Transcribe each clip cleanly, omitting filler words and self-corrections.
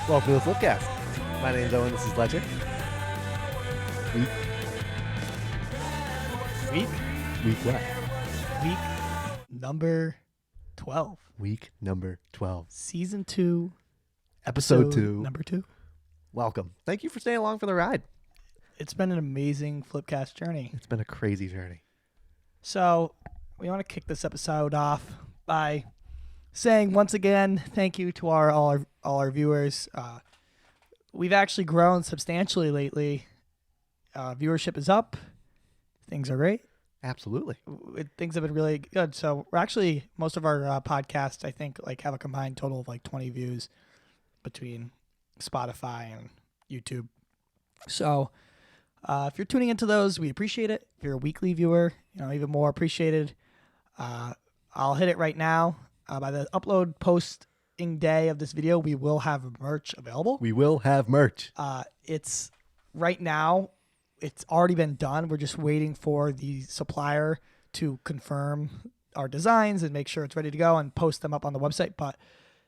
Welcome to the FlipCast. My name's Owen, this is Ledger. Week what? Week number 12. Week number 12. Season 2. Episode 2. Number 2. Welcome. Thank you for staying along for the ride. It's been an amazing FlipCast journey. It's been a crazy journey. So, we want to kick this episode off by saying once again, thank you to all our viewers. We've actually grown substantially lately. Viewership is up. Things are great. Absolutely. Things have been really good. So we're actually, most of our podcasts, I think, have a combined total of 20 views between Spotify and YouTube. So if you're tuning into those, we appreciate it. If you're a weekly viewer, even more appreciated. I'll hit it right now. By the upload posting day of this video, we will have merch available. We will have merch. It's right now. It's already been done. We're just waiting for the supplier to confirm our designs and make sure it's ready to go and post them up on the website. But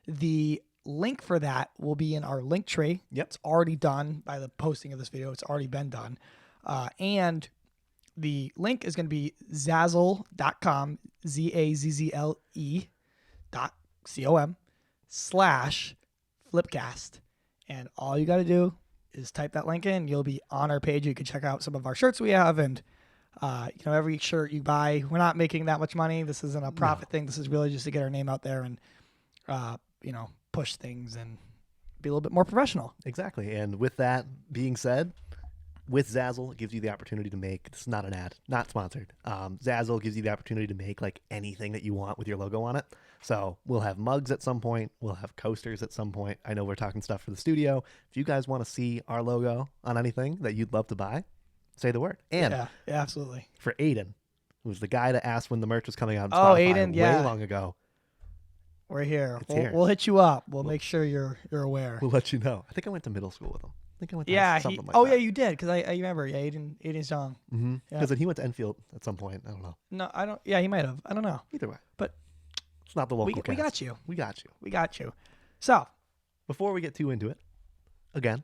the link for that will be in our link tree. Yep. It's already done by the posting of this video. It's already been done. And the link is going to be Zazzle.com, ZAZZLE.com/FlipCast. And all you got to do is type that link in. You'll be on our page. You can check out some of our shirts we have. And, every shirt you buy, we're not making that much money. This isn't a profit thing. This is really just to get our name out there and, push things and be a little bit more professional. Exactly. And with that being said, with Zazzle, it gives you the opportunity to make, this is not an ad, not sponsored. Zazzle gives you the opportunity to make anything that you want with your logo on it. So we'll have mugs at some point. We'll have coasters at some point. I know we're talking stuff for the studio. If you guys want to see our logo on anything that you'd love to buy, say the word. And yeah, absolutely. For Aiden, who's the guy that asked when the merch was coming out on Oh, Spotify Aiden, yeah. way long ago. We're here. Here. We'll hit you up. We'll make sure you're aware. We'll let you know. I think I went to middle school with him. I think I went to something like that. Yeah, you did, because I remember. Yeah, Aiden's young. Mm-hmm. Because then he went to Enfield at some point. I don't know. No, I don't. Yeah, he might have. I don't know. Either way. But it's not the local we cast. got you. We got you. We got you. So, before we get too into it, again,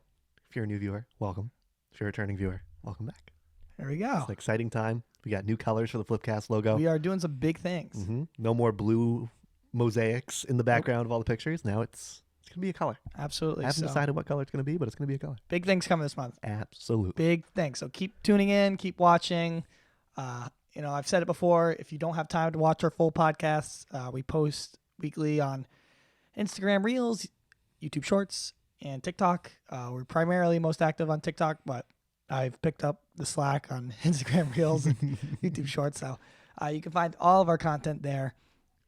if you're a new viewer, welcome. If you're a returning viewer, welcome back. There we go. It's an exciting time. We got new colors for the FlipCast logo. We are doing some big things. Mm-hmm. No more blue mosaics in the background of all the pictures. Now it's going to be a color. Absolutely. I haven't decided what color it's going to be, but it's going to be a color. Big things coming this month. Absolutely. Big things. So keep tuning in, keep watching. I've said it before. If you don't have time to watch our full podcasts, we post weekly on Instagram Reels, YouTube Shorts, and TikTok. We're primarily most active on TikTok, but I've picked up the slack on Instagram Reels and YouTube Shorts. So you can find all of our content there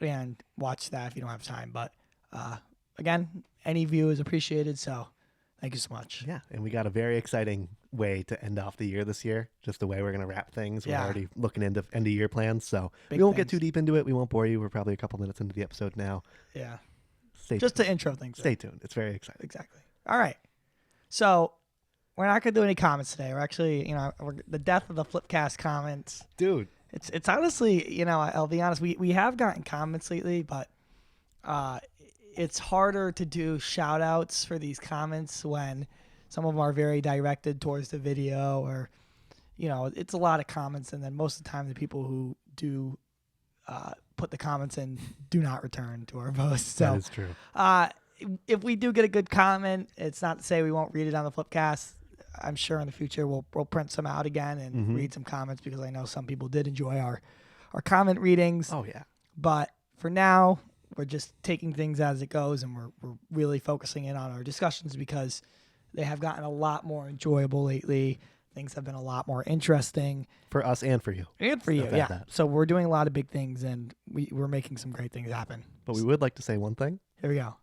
and watch that if you don't have time. But again, any view is appreciated. So thank you so much. Yeah, and we got a very exciting way to end off the year this year. Just the way we're going to wrap things. We're already looking into end of year plans. So we won't get too deep into it. We won't bore you. We're probably a couple minutes into the episode now. Yeah. Just to intro things. Stay tuned. It's very exciting. Exactly. All right. So we're not going to do any comments today. We're actually, the death of the FlipCast comments. Dude. It's honestly, I'll be honest, we have gotten comments lately, but it's harder to do shout outs for these comments when some of them are very directed towards the video or, it's a lot of comments. And then most of the time the people who do put the comments in do not return to our posts. So, that is true. If we do get a good comment, it's not to say we won't read it on the FlipCast. I'm sure in the future we'll print some out again and read some comments because I know some people did enjoy our comment readings. Oh, yeah. But for now, we're just taking things as it goes, and we're really focusing in on our discussions because they have gotten a lot more enjoyable lately. Things have been a lot more interesting. For us and for you. And for you, yeah. So we're doing a lot of big things, and we're making some great things happen. But we would like to say one thing. Here we go.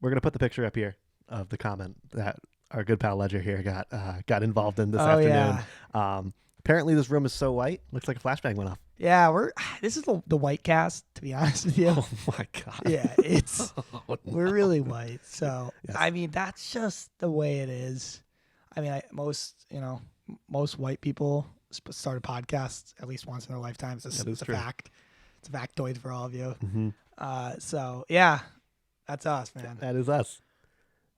We're going to put the picture up here of the comment that our good pal Ledger here got involved in this afternoon. Yeah. Apparently this room is so white, looks like a flashbang went off. Yeah, this is the white cast, to be honest with you. Oh my God. Yeah, it's no. we're really white. So Yes. I mean, that's just the way it is. I mean, most white people start a podcast at least once in their lifetimes. It's a fact. It's a factoid for all of you. Mm-hmm. So yeah, that's us, man. That is us.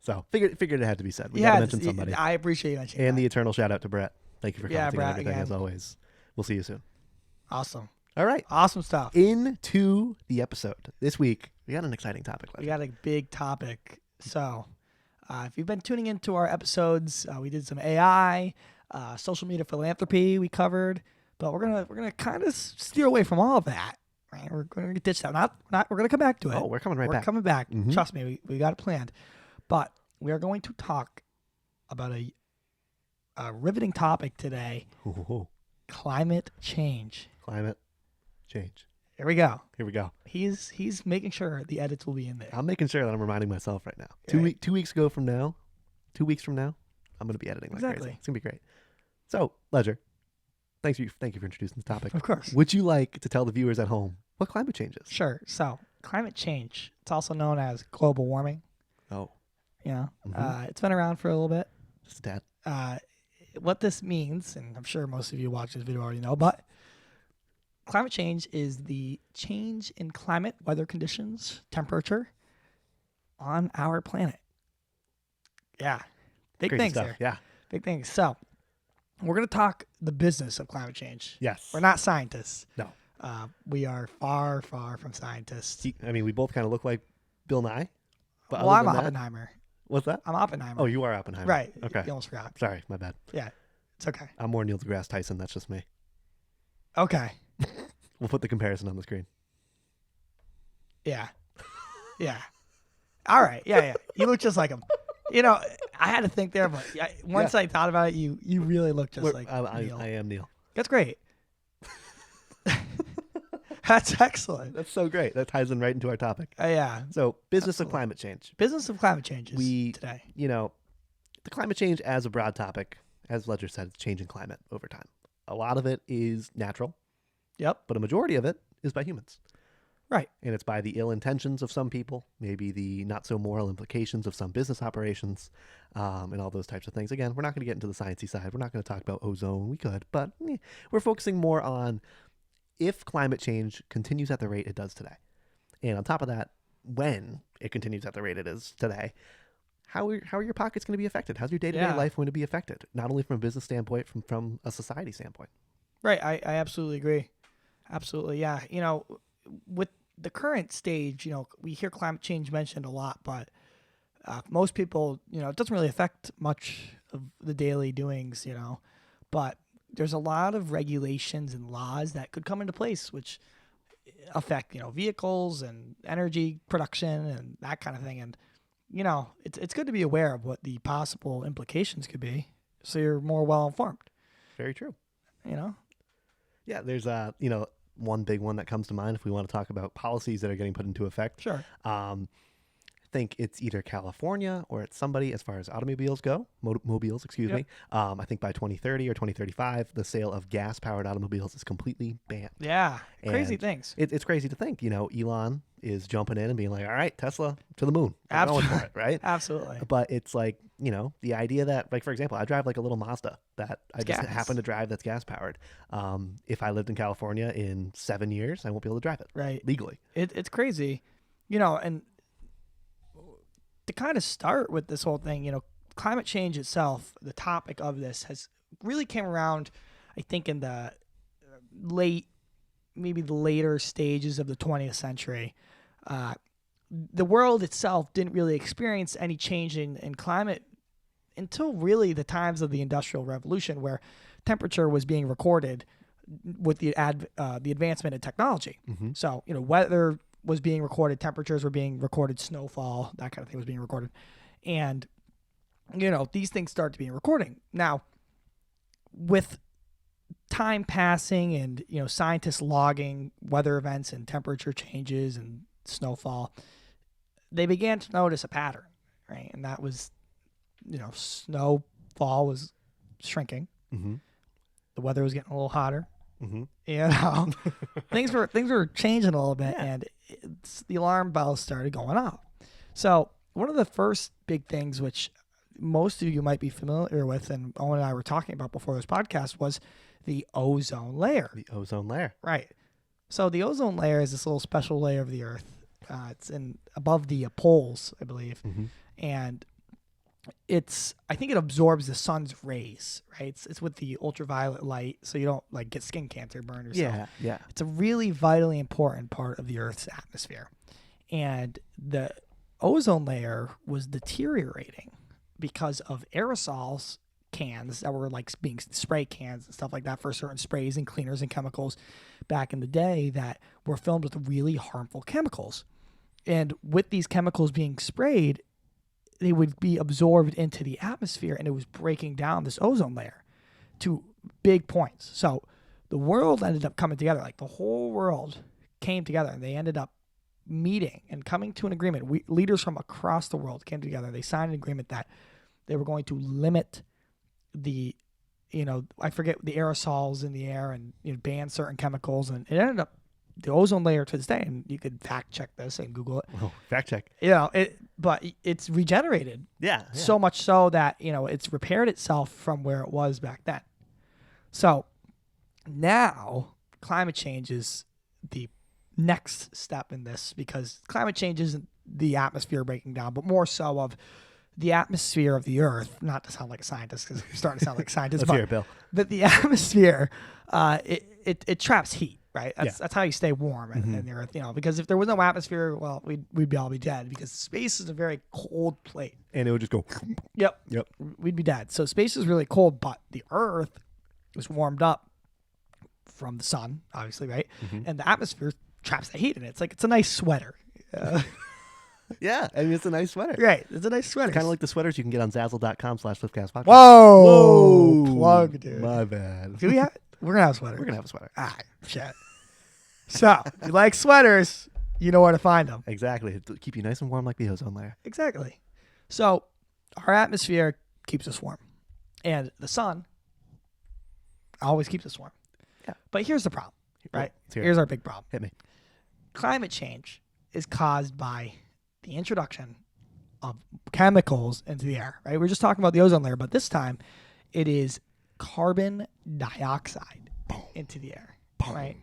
So figured it had to be said. We got to mention somebody. I appreciate you mentioning And that. the eternal shout out to Brett. Thank you for commenting on Brett, everything again. as always. We'll see you soon. Awesome. All right. Awesome stuff. Into the episode. This week, we got an exciting topic. We got a big topic. So if you've been tuning into our episodes, we did some AI, social media philanthropy we covered, but we're gonna kind of steer away from all of that. Right? We're gonna ditch that. We're gonna come back to it. Oh, we're coming back. We're coming back. Mm-hmm. Trust me, we got it planned. But we are going to talk about a riveting topic today: Ooh. climate change. Climate change. Here we go. Here we go. He's making sure the edits will be in there. I'm making sure that I'm reminding myself right now. Right. 2 weeks from now, I'm going to be editing like Exactly. crazy. It's going to be great. So, Ledger, thank you for introducing the topic. Of course. Would you like to tell the viewers at home what climate change is? Sure. So, climate change, it's also known as global warming. Oh. You know, Mhm. it's been around for a little bit. Just a tad. What this means, and I'm sure most of you watching this video already know, but climate change is the change in climate, weather conditions, temperature on our planet. Yeah. Big Crazy things stuff. there. Yeah. Big things. So, we're going to talk the business of climate change. Yes. We're not scientists. No. We are far, far from scientists. I mean, we both kind of look like Bill Nye. But Well, other I'm than that- Oppenheimer. What's that? I'm Oppenheimer. Oh, you are Oppenheimer. Right. Okay. You almost forgot. Sorry, my bad. Yeah. It's okay. I'm more Neil deGrasse Tyson. That's just me. Okay. We'll put the comparison on the screen. Yeah. Yeah. All right. Yeah. You look just like him. You know, I had to think there, but once I thought about it, you really look just like Neil. I am Neil. That's great. That's excellent. That's so great. That ties in right into our topic. Yeah. So, business Absolutely. of climate change. Business of climate change is today. You know, the climate change as a broad topic, as Ledger said, it's changing climate over time. A lot of it is natural, Yep. but a majority of it is by humans. Right. And it's by the ill intentions of some people, maybe the not so moral implications of some business operations, and all those types of things. Again, we're not going to get into the sciencey side. We're not going to talk about ozone. We could, but we're focusing more on if climate change continues at the rate it does today. And on top of that, when it continues at the rate it is today, how are your pockets going to be affected? How's your day-to-day life going to be affected? Not only from a business standpoint, from a society standpoint. Right. I absolutely agree. Absolutely. Yeah. You know, with the current stage, you know, we hear climate change mentioned a lot, but most people, you know, it doesn't really affect much of the daily doings, you know, but there's a lot of regulations and laws that could come into place, which affect, you know, vehicles and energy production and that kind of thing. And, you know, it's good to be aware of what the possible implications could be, so you're more well informed. Very true. You know? Yeah, there's you know, one big one that comes to mind if we want to talk about policies that are getting put into effect. Sure. I think it's either California or it's somebody as far as automobiles go, mobiles, excuse me. I think by 2030 or 2035, the sale of gas-powered automobiles is completely banned. Yeah. Crazy And things. It's crazy to think, you know, Elon is jumping in and being like, all right, Tesla to the moon. We're going for it, right? Absolutely. But it's like, you know, the idea that, like, for example, I drive like a little Mazda that I just happen to drive that's gas powered. If I lived in California in 7 years, I won't be able to drive it legally. It's crazy, you know, and to kind of start with this whole thing, you know, climate change itself, the topic of this has really came around, I think, in the later stages of the 20th century. The world itself didn't really experience any change in climate until really the times of the Industrial Revolution, where temperature was being recorded with the advancement in technology. Mm-hmm. So, you know, weather was being recorded, temperatures were being recorded, snowfall, that kind of thing was being recorded. And, you know, these things start to be recording. Now, with time passing and, you know, scientists logging weather events and temperature changes and snowfall, they began to notice a pattern, right? And that was, you know, snowfall was shrinking. Mm-hmm. The weather was getting a little hotter. Mm-hmm. You know, things were changing a little bit, and the alarm bells started going off. So one of the first big things, which most of you might be familiar with, and Owen and I were talking about before this podcast, was the ozone layer. The ozone layer. Right. So the ozone layer is this little special layer of the Earth. It's above the poles, I believe, Mm-hmm. and I think it absorbs the sun's rays, right? It's with the ultraviolet light, so you don't like get skin cancer, burn yourself. Yeah. It's a really vitally important part of the Earth's atmosphere. And the ozone layer was deteriorating because of aerosols cans that were like being spray cans and stuff like that for certain sprays and cleaners and chemicals back in the day that were filled with really harmful chemicals. And with these chemicals being sprayed, they would be absorbed into the atmosphere, and it was breaking down this ozone layer to big points. So the world ended up coming together. Like the whole world came together, and they ended up meeting and coming to an agreement. Leaders from across the world came together. They signed an agreement that they were going to limit the, I forget, the aerosols in the air and ban certain chemicals. And it ended up the ozone layer to this day, and you could fact check this and Google it. Oh, fact check. But it's regenerated. Yeah. So much so that, it's repaired itself from where it was back then. So now climate change is the next step in this, because climate change isn't the atmosphere breaking down, but more so of the atmosphere of the Earth, not to sound like a scientist because we're starting to sound like scientists, Let's hear it, Bill. but the atmosphere, it traps heat. Right, that's how you stay warm in the Earth. Because if there was no atmosphere, well, we'd all be dead, because space is a very cold plate, and it would just go. Yep, Yep. We'd be dead. So space is really cold, but the Earth is warmed up from the sun, obviously, right? And the atmosphere traps the heat in it. It's a nice sweater. Yeah, I mean, it's a nice sweater. Right, it's a nice sweater. Kind of like the sweaters you can get on Zazzle.com/FlipCast podcast. Whoa, plug, dude. My bad. Do we have? We're gonna have a sweater. We're gonna have a sweater. All right, shit. So, if you like sweaters, you know where to find them. Exactly. To keep you nice and warm like the ozone layer. Exactly. So, our atmosphere keeps us warm, and the sun always keeps us warm. Yeah. But here's the problem, right? Well, Here's our big problem. Hit me. Climate change is caused by the introduction of chemicals into the air, right? We're just talking about the ozone layer, but this time it is carbon dioxide into the air, right?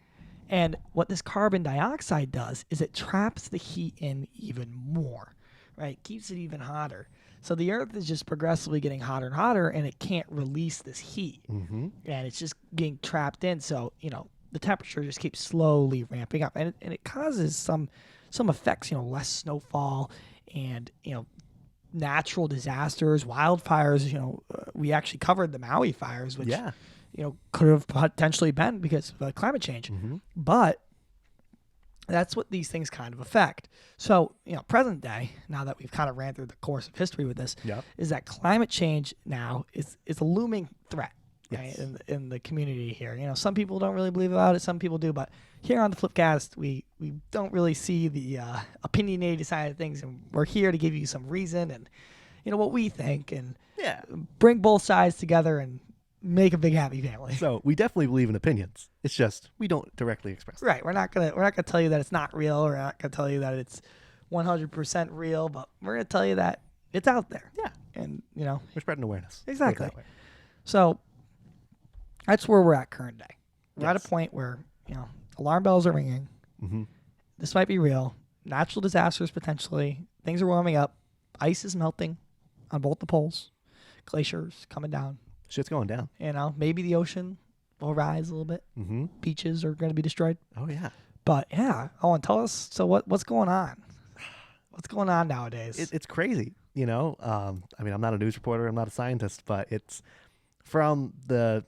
And what this carbon dioxide does is it traps the heat in even more, right? Keeps it even hotter. So the Earth is just progressively getting hotter and hotter, and it can't release this heat. And it's just getting trapped in. So, the temperature just keeps slowly ramping up. And it causes some effects, less snowfall and, natural disasters, wildfires. We actually covered the Maui fires, which could have potentially been because of climate change. But that's what these things kind of affect. So, present day, now that we've kind of ran through the course of history with this, is that climate change now is a looming threat. Right, in the community here. Some people don't really believe about it, some people do, but here on the FlipCast, we don't really see the opinionated side of things, and we're here to give you some reason and what we think, and bring both sides together and make a big happy family. So we definitely believe in opinions. It's just we don't directly express them. Right. We're not gonna tell you that it's not real, or we're not gonna tell you that it's 100% real, but we're gonna tell you that it's out there. Yeah. And we're spreading awareness. Exactly. So that's where we're at current day. We're at a point where, alarm bells are ringing. This might be real. Natural disasters, potentially. Things are warming up. Ice is melting on both the poles. Glaciers coming down. Shit's going down. Maybe the ocean will rise a little bit. Beaches are going to be destroyed. Oh, yeah. But, Owen, tell us, so what's going on? What's going on nowadays? It's crazy, I mean, I'm not a news reporter. I'm not a scientist, but it's from the,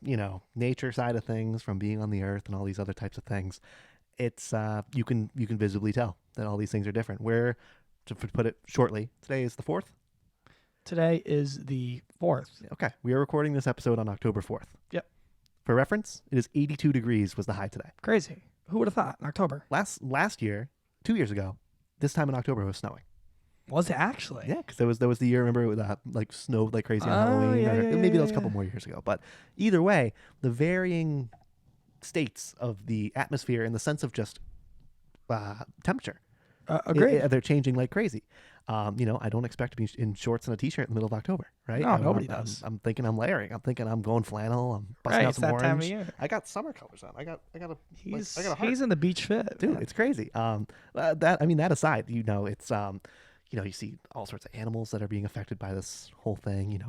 nature side of things, from being on the Earth and all these other types of things. It's you can visibly tell that all these things are different. Where, to put it shortly, today is the 4th. Today is the 4th. Okay. We are recording this episode on October 4th. Yep. For reference, it is 82 degrees was the high today. Crazy. Who would have thought in October? Last year, 2 years ago, this time in October, it was snowing. Was it actually? Yeah, because there was the year, remember, it snowed like crazy on Halloween. Maybe that was a couple more years ago. But either way, the varying states of the atmosphere in the sense of just temperature. Agreed. They're changing like crazy. I don't expect to be in shorts and a t-shirt in the middle of October, right? No, nobody does. I'm thinking I'm layering. I'm thinking I'm going flannel. I'm busting out some orange. Time of year. I got summer colors on. I got a He's in the beach fit, dude. man. It's crazy. That aside, it's you see all sorts of animals that are being affected by this whole thing.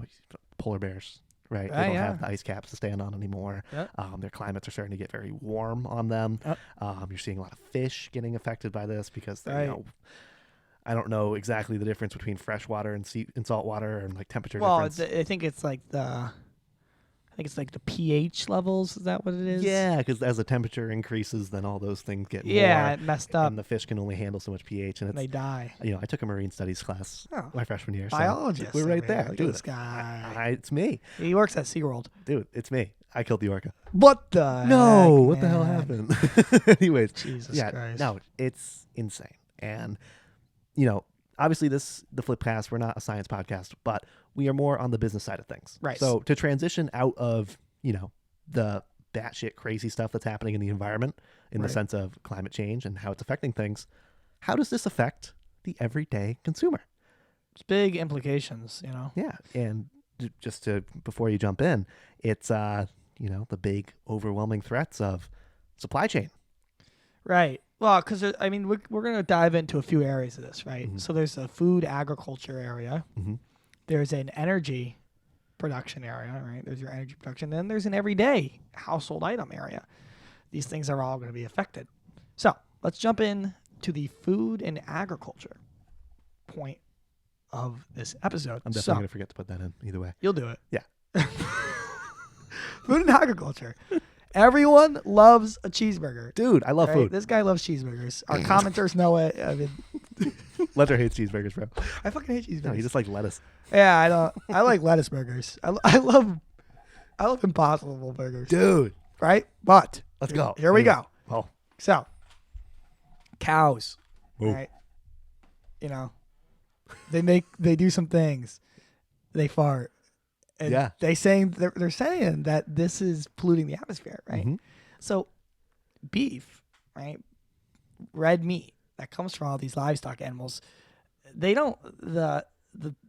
Polar bears, right? Ah, They don't yeah. have the ice caps to stand on anymore. Yep. Their climates are starting to get very warm on them. Yep. You're seeing a lot of fish getting affected by this because they, Right. I don't know exactly the difference between fresh water and salt water and like temperature Well, difference. I think it's like the pH levels. Is that what it is? Yeah, because as the temperature increases, then all those things get Yeah, more, it messed up. and the fish can only handle so much pH, and And they it's die. I took a marine studies class Oh. my freshman year. So Biologist. we're right over there, here. Look at dude. this guy. It's me, He works at SeaWorld. dude. It's me. I killed the orca. What the No, heck, what the hell man? happened? Anyways, Jesus yeah, Christ. no, it's insane, and obviously the FlipCast, we're not a science podcast, but we are more on the business side of things. Right. So to transition out of the batshit crazy stuff that's happening in the environment in the Right. sense of climate change and how it's affecting things, how does this affect the everyday consumer? It's big implications, Yeah, and just to before you jump in, it's the big overwhelming threats of supply chain. Right. Well, because we're going to dive into a few areas of this, right? Mhm. So there's a food agriculture area. Mm-hmm. There's an energy production area, right? There's your energy production. Then there's an everyday household item area. These things are all going to be affected. So let's jump in to the food and agriculture point of this episode. I'm definitely going to forget to put that in either way. You'll do it. Yeah. Food and agriculture. Everyone loves a cheeseburger. Dude, I love Right? food. This guy loves cheeseburgers. Our commenters know it. I mean, Ledger hates cheeseburgers, bro. I fucking hate cheeseburgers. No, he just likes lettuce. Yeah, I don't. I like lettuce burgers. I love Impossible burgers. Dude, Right? But let's go. Here we go. Oh, So, cows, Ooh. right? They do some things. They fart. And Yeah. they're saying that this is polluting the atmosphere, right? Mhm. So, beef, right? Red meat that comes from all these livestock animals. They don't the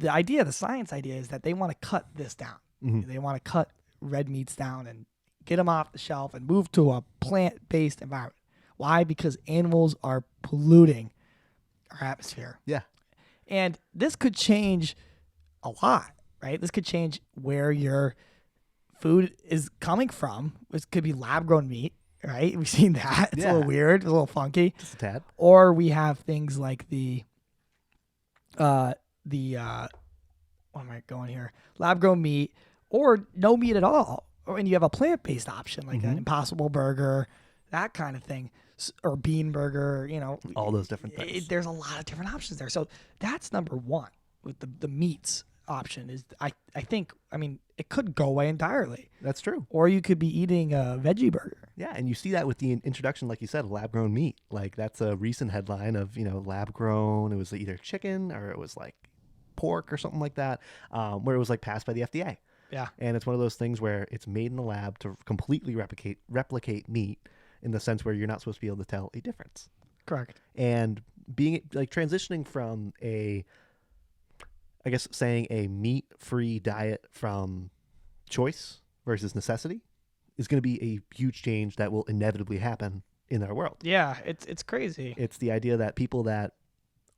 idea, the science idea is that they want to cut this down. Mhm. They want to cut red meats down and get them off the shelf and move to a plant-based environment. Why? Because animals are polluting our atmosphere. Yeah. And this could change a lot, right? This could change where your food is coming from. It could be lab-grown meat, right? We've seen that. It's a Yeah. little weird, it's a little funky. Just a tad. Or we have things like what am I going here? Lab-grown meat or no meat at all. And you have a plant-based option like an Mhm. Impossible Burger, that kind of thing, or bean burger, All those different things. there's a lot of different options there. So that's number one with the meats option is I think it could go away entirely, That's true. or you could be eating a veggie burger. Yeah, and you see that with the introduction, like you said, of lab-grown meat. Like that's a recent headline of lab-grown. It was either chicken or it was like pork or something like that, where it was like passed by the FDA. Yeah. And it's one of those things where it's made in the lab to completely replicate meat in the sense where you're not supposed to be able to tell a difference. Correct. And being like transitioning from saying a meat-free diet from choice versus necessity is going to be a huge change that will inevitably happen in our world. Yeah, it's crazy. It's the idea that people that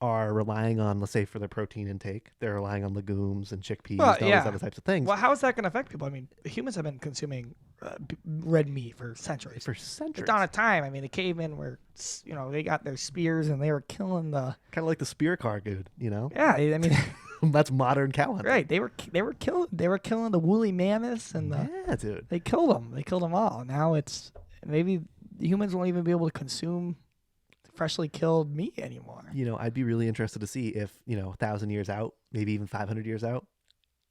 are relying on, let's say, for their protein intake, they're relying on legumes and chickpeas Well, and all yeah. those other types of things Well, how is that going to affect people? Humans have been consuming red meat for centuries. for centuries. At dawn of time, the cavemen were, they got their spears and they were killing the. Kind of like the spear car, dude. Yeah, That's modern cow hunting. right. They were killing the woolly mammoths and Yeah, dude. they killed them. They killed them all. Now it's maybe humans won't even be able to consume freshly killed meat anymore. I'd be really interested to see if 1,000 years out, maybe even 500 years out,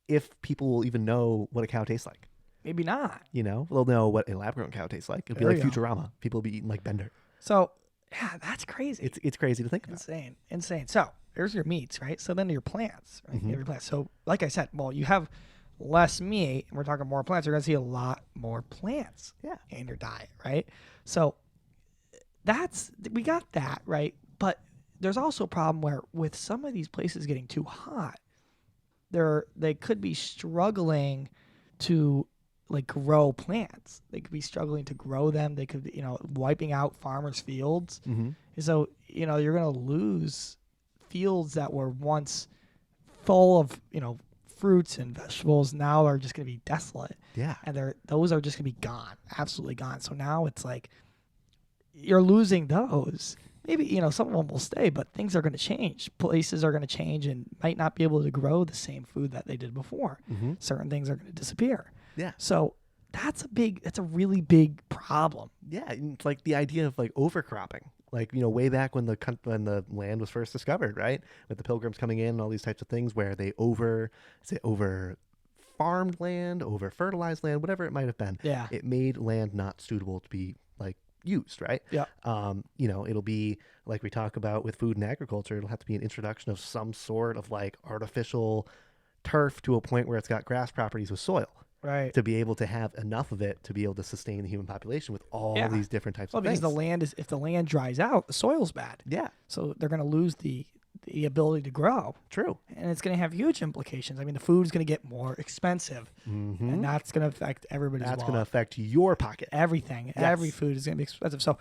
if people will even know what a cow tastes like. Maybe not. They'll know what a lab-grown cow tastes like. It'll be There like you go. Futurama. People will be eating like Bender. So yeah, that's crazy. It's crazy to think about. Insane. So there's your meats, right? So then your plants, right? Mhm. You have your plants. So like I said, well, you have less meat, and we're talking more plants. You're gonna see a lot more plants, Yeah. in your diet, right? So we got that, right? But there's also a problem where with some of these places getting too hot, they could be struggling to grow plants. They could be struggling to grow them. They could be, wiping out farmers' fields. Mm-hmm. So, you're going to lose fields that were once full of, fruits and vegetables now are just going to be desolate. Yeah. And those are just going to be gone, absolutely gone. So now it's like you're losing those. Maybe, some of them will stay, but things are going to change. Places are going to change and might not be able to grow the same food that they did before. Mm-hmm. Certain things are going to disappear. Yeah. So that's a really big problem. Yeah, and it's like the idea of like overcropping. Like, way back when the land was first discovered, right? With the Pilgrims coming in and all these types of things where they over farmed land, over fertilized land, whatever it might have been. Yeah. It made land not suitable to be like used, right? Yeah. It'll be like we talk about with food and agriculture, it'll have to be an introduction of some sort of like artificial turf to a point where it's got grass properties with soil. Right. To be able to have enough of it to be able to sustain the human population with all these different types of because things. if the land dries out, the soil's bad. Yeah. So they're going to lose the ability to grow. True. And it's going to have huge implications. I mean, the food's going to get more expensive, Mm-hmm. and that's going to affect everybody's That's wallet. going to affect your pocket. Everything. Yes. Every food is going to be expensive. So,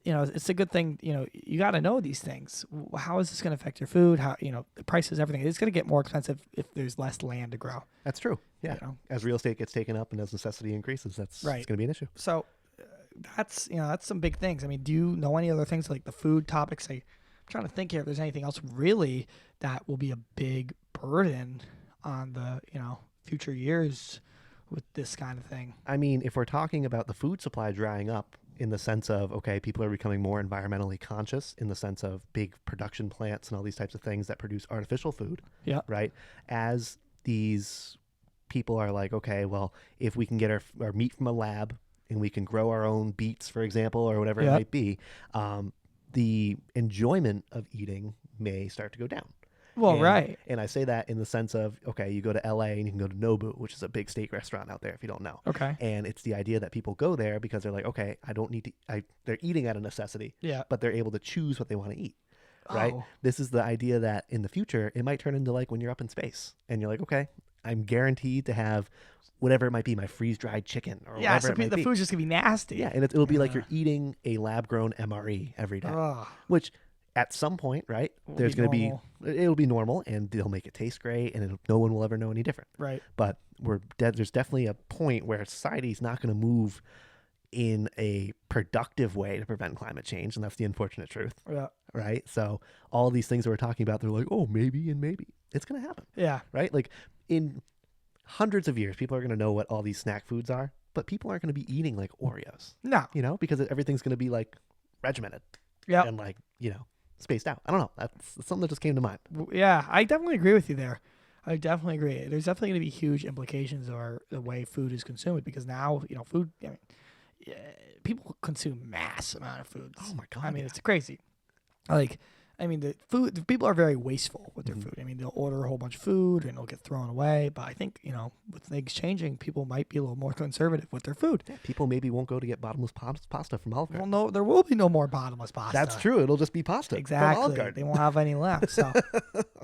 it's a good thing, you got to know these things. How is this going to affect your food? How, the prices, everything. It's going to get more expensive if there's less land to grow. That's true. Yeah. As real estate gets taken up and as necessity increases, it's going to be an issue. So that's some big things. I mean, do you know any other things like the food topics? I'm trying to think here if there's anything else really that will be a big burden on the, future years with this kind of thing. I mean, if we're talking about the food supply drying up in the sense of, okay, people are becoming more environmentally conscious in the sense of big production plants and all these types of things that produce artificial food. Yeah. Right. As these people are like, okay, well, if we can get our meat from a lab and we can grow our own beets, for example, or whatever it might be, the enjoyment of eating may start to go down. Well, right. And I say that in the sense of, okay, you go to LA and you can go to Nobu, which is a big steak restaurant out there if you don't know. Okay. And it's the idea that people go there because they're like, okay, I don't need to, they're eating at a necessity, but they're able to choose what they want to eat. Right. Oh. This is the idea that in the future, it might turn into like when you're up in space and you're like, okay, I'm guaranteed to have whatever it might be, my freeze-dried chicken or whatever it might the be. food's just going to be nasty. Yeah, and it'll be like you're eating a lab-grown MRE every day, which at some point, right, there's going to be, it'll be normal and they'll make it taste great and no one will ever know any different. Right. But there's definitely a point where society's not going to move in a productive way to prevent climate change. And that's the unfortunate truth. Yeah. Right. So all these things that we're talking about, they're like, oh, maybe and maybe it's going to happen. Yeah. Right. Like in hundreds of years, people are going to know what all these snack foods are, but people aren't going to be eating like Oreos. No. Because everything's going to be like regimented. Yeah. And like, spaced out. I don't know. That's something that just came to mind. Yeah. I definitely agree with you there. I definitely agree. There's definitely going to be huge implications of the way food is consumed because now, food, people consume mass amount of food. Oh my God. I mean, it's crazy. The people are very wasteful with their food. I mean, they'll order a whole bunch of food and it'll get thrown away. But I think, with things changing, people might be a little more conservative with their food. Yeah, people maybe won't go to get bottomless pasta from Olive Garden. Well, no, there will be no more bottomless pasta. That's true. It'll just be pasta. Exactly. From Olive Garden. They won't have any left. So,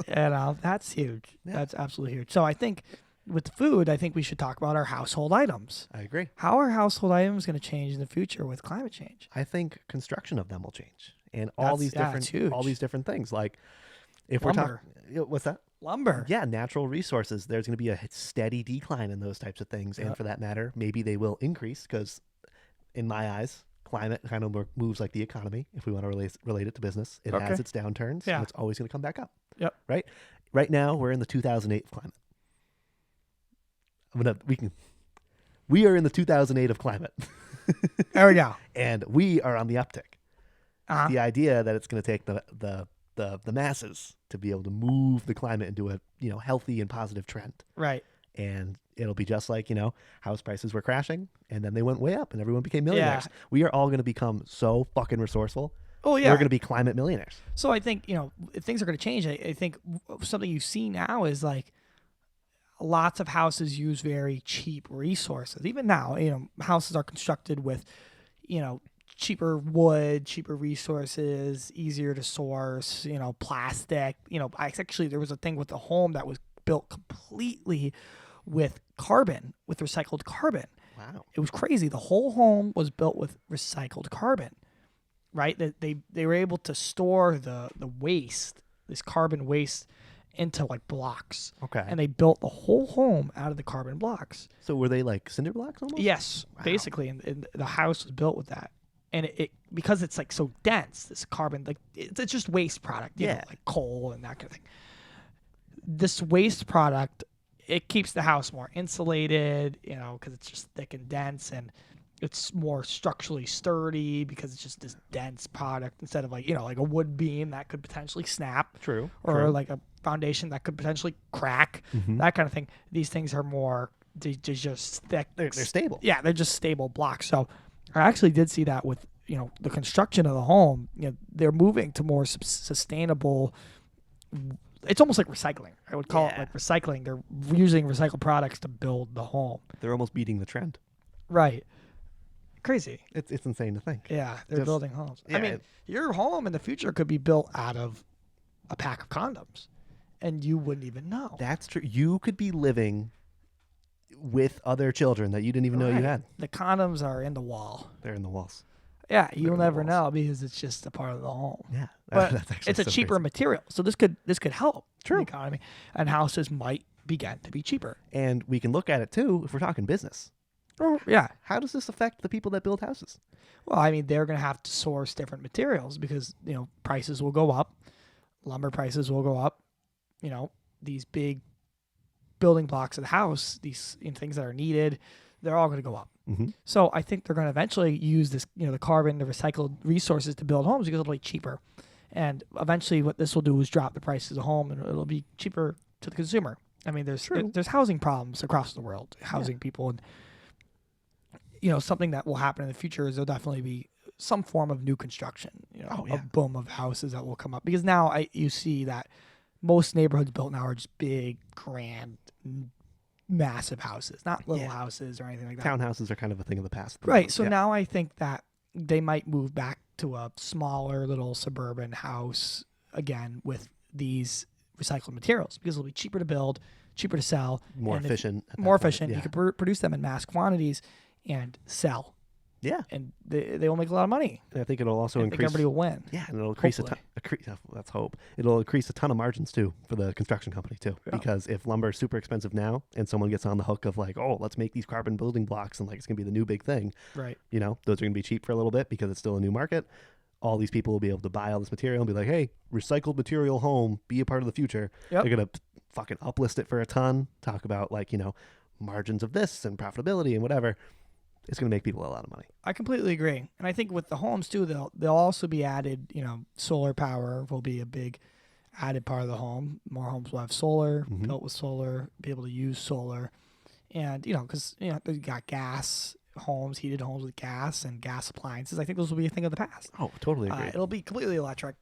that's huge. Yeah. That's absolutely huge. So I think with the food, I think we should talk about our household items. I agree. How are household items going to change in the future with climate change? I think construction of them will change. And all these different things. Like if we're talking, what's that? Lumber. Yeah, natural resources. There's going to be a steady decline in those types of things. And for that matter, maybe they will increase because in my eyes, climate kind of moves like the economy. If we want to relate it to business, it has its downturns and it's always going to come back up. Yep. Right? Right now, we're in the 2008 climate. We are in the 2008 of climate. There we go. And we are on the uptick. Uh-huh. The idea that it's going to take the masses to be able to move the climate into a healthy and positive trend. Right. And it'll be just like, house prices were crashing and then they went way up and everyone became millionaires. Yeah. We are all going to become so fucking resourceful. Oh, yeah. We're going to be climate millionaires. So I think, if things are going to change. I think something you see now is like lots of houses use very cheap resources. Even now, houses are constructed with, cheaper wood, cheaper resources, easier to source, plastic. Actually, there was a thing with the home that was built completely with recycled carbon. Wow. It was crazy. The whole home was built with recycled carbon, right? That they were able to store the waste, this carbon waste into like blocks. Okay. And they built the whole home out of the carbon blocks. So were they like cinder blocks almost? Yes, Wow. basically, and the house was built with that. And it because it's like so dense, this carbon, like it's just waste product, you know, like coal and that kind of thing. This waste product, it keeps the house more insulated, you know, because it's just thick and dense, and it's more structurally sturdy because it's just this dense product instead of like, you know, like a wood beam that could potentially snap. True. Or like a foundation that could potentially crack, that kind of thing. These things are more, they're just thick. They're stable. Yeah, they're just stable blocks. So I actually did see that with, you know, the construction of the home. You know, they're moving to more sustainable. It's almost like recycling. I would call it like recycling. They're using recycled products to build the home. They're almost beating the trend. Right. Crazy. It's insane to think. Yeah, they're building homes. Yeah, I mean, your home in the future could be built out of a pack of condoms, and you wouldn't even know. That's true. You could be living with other children that you didn't even know you had. The condoms are in the wall. They're in the walls. Yeah, you'll never know because it's just a part of the home. Yeah, But that's actually it's a so cheaper crazy. material, so this could help True. the economy, and houses might begin to be cheaper. And we can look at it too if we're talking business. Yeah. How does this affect the people that build houses? Well, I mean, they're going to have to source different materials because, you know, prices will go up, lumber prices will go up. You know, these big building blocks of the house, these things that are needed, they're all going to go up. So I think they're going to eventually use this, you know, the carbon, the recycled resources to build homes because it'll be cheaper. And eventually what this will do is drop the prices of home and it'll be cheaper to the consumer. I mean, there's housing problems across the world, housing people. And, you know, something that will happen in the future is there'll definitely be some form of new construction, you know, a boom of houses that will come up. Because now you see that most neighborhoods built now are just big, grand, massive houses, not little houses or anything like that. Townhouses are kind of a thing of the past. Right. So now I think that they might move back to a smaller little suburban house again with these recycled materials because it'll be cheaper to build, cheaper to sell, more and efficient. more efficient. You can produce them in mass quantities and sell. Yeah. And they will make a lot of money. And I think it'll also I think increase. everybody will win. Yeah, and it'll increase let's hope it'll increase a ton of margins too for the construction company too. Yeah. Because if lumber is super expensive now, and someone gets on the hook of like, oh, let's make these carbon building blocks, and like it's gonna be the new big thing, right? You know, those are gonna be cheap for a little bit because it's still a new market. All these people will be able to buy all this material and be like, hey, recycled material home, be a part of the future. Yep. They're gonna fucking uplist it for a ton. Talk about like, you know, margins of this and profitability and whatever. It's going to make people a lot of money. I completely agree. And I think with the homes too, they'll also be added, you know, solar power will be a big added part of the home. More homes will have solar, built with solar, be able to use solar. And, you know, because, you know, you got gas homes, heated homes with gas and gas appliances. I think those will be a thing of the past. Oh, totally agree. It'll be completely electric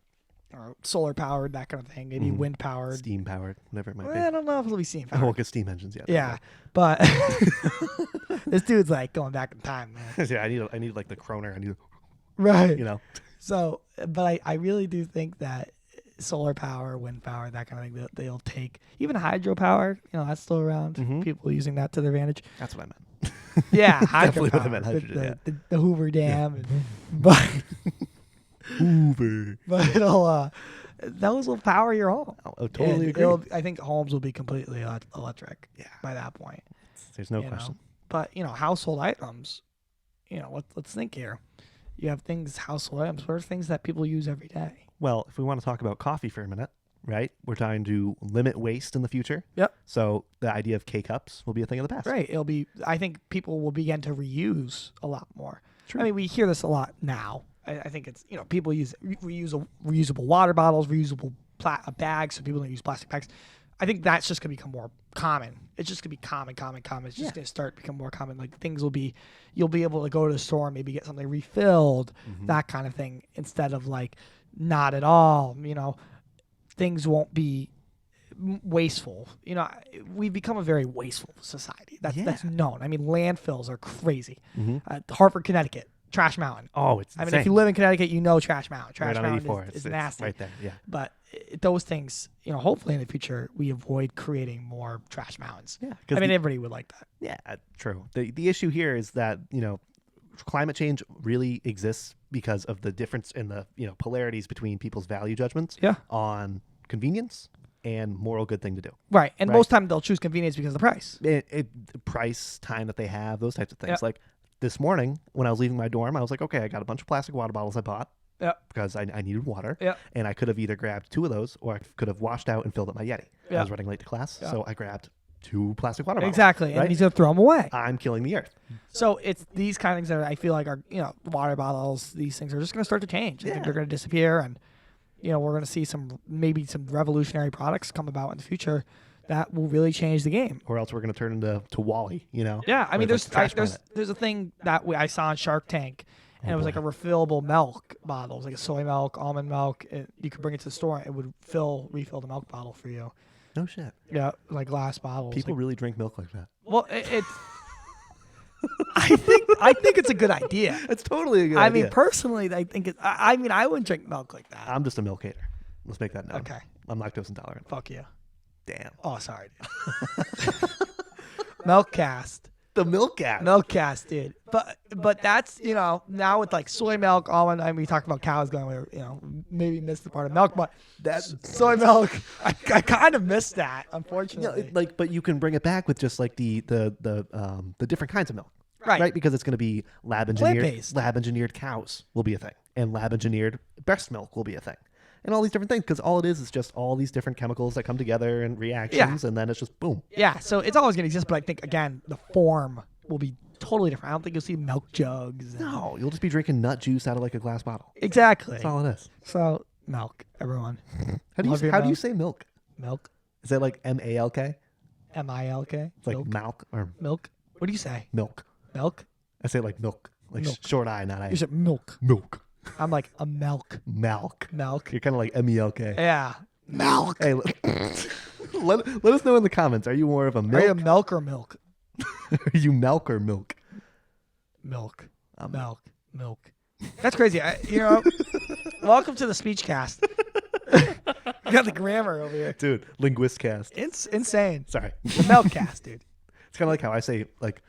or solar powered, that kind of thing. Maybe wind powered. Steam powered, whatever it might be. I don't know if it'll be steam powered. I won't get steam engines yet. Yeah. But this dude's like going back in time, man. Yeah, I need like the Kroner. I need, right. You know. So, but I really do think that solar power, wind power, that kind of thing, they'll take even hydropower. You know, that's still around. People using that to their advantage. That's what I meant. Yeah, hydropower. Definitely what I meant. Hydrogen, the Hoover Dam, but Hoover. But it'll those will power your home. Oh, totally agree. I think homes will be completely electric. Yeah. By that point. There's no question. But you know, household items. You know, let's think here. You have household items. What are things that people use every day? Well, if we want to talk about coffee for a minute, right? We're trying to limit waste in the future. Yep. So the idea of K-cups will be a thing of the past. Right. I think people will begin to reuse a lot more. True. I mean, we hear this a lot now. I think it's, you know, people use reusable water bottles, reusable bags, so people don't use plastic bags. I think that's just going to become more common. It's just going to be common. It's just going to start become more common. Like you'll be able to go to the store and maybe get something refilled, that kind of thing, instead of like not at all. You know, things won't be wasteful. You know, we've become a very wasteful society. That's known. I mean, landfills are crazy. Hartford, Connecticut. Trash Mountain. Oh, it's insane. If you live in Connecticut, you know Trash Mountain. Trash Mountain is nasty. Right there, yeah. But those things, you know, hopefully in the future, we avoid creating more trash mountains. Yeah. I mean, everybody would like that. Yeah, true. The issue here is that, you know, climate change really exists because of the difference in the, you know, polarities between people's value judgments on convenience and moral good thing to do. Right. And Right. most time they'll choose convenience because of the price. The price, time that they have, those types of things. Yep. Like this morning when I was leaving my dorm, I was like, okay, I got a bunch of plastic water bottles I bought Yep. because I needed water. Yep. And I could have either grabbed 2 of those or I could have washed out and filled up my Yeti. I Yep. was running late to class, Yep. so I grabbed 2 plastic water bottles. Exactly. And right? he's going to throw them away. I'm killing the earth. So it's these kind of things that I feel like are, water bottles, these things are just going to start to change. I think they're going to disappear, and, we're going to see maybe some revolutionary products come about in the future that will really change the game. Or else we're going to turn into Wall-E, Yeah, I mean, Where it's like there's a thing that I saw on Shark Tank, and it was like a refillable milk bottle. It was like a soy milk, almond milk. You could bring it to the store, and it would refill the milk bottle for you. No shit. Yeah, like glass bottles. People really drink milk like that. Well, it's. I think it's a good idea. It's totally a good I idea. mean, personally, I think it's. I mean, I wouldn't drink milk like that. I'm just a milk hater. Let's make that known. Okay. I'm lactose intolerant. Fuck you. Damn. Oh, sorry. Dude. Milkcast. The milk gas. Milkcast, dude. But that's, now with like soy milk, almond. I mean, we talked about cows going where, maybe missed the part of milk, but That's soy milk, I kind of missed that, unfortunately. but you can bring it back with just like the different kinds of milk. Right. Because it's going to be Plant-based. lab engineered cows will be a thing, and lab engineered breast milk will be a thing, and all these different things, because all it is just all these different chemicals that come together and reactions, and then it's just boom. Yeah, so it's always going to exist, but I think, again, the form will be totally different. I don't think you'll see milk jugs. No, you'll just be drinking nut juice out of like a glass bottle. Exactly. That's all it is. So, milk, everyone. How do Love your you milk. say milk? Milk. Is that like MALK? MILK. It's like milk. milk or Milk. What do you say? milk. Milk? I say like milk, like Milk. short I, not I. You said milk. Milk. I'm like a milk. Milk. Milk. You're kind of like MELK. Yeah. Milk. Hey, let us know in the comments. Are you more of a milk? Are you milk or milk? Are you milk or milk? Milk. Milk. That's crazy. Welcome to the SpeechCast. You got the grammar over here. Dude, linguistcast. It's insane. Sorry. The Milkcast, dude. It's kind of like how I say, like,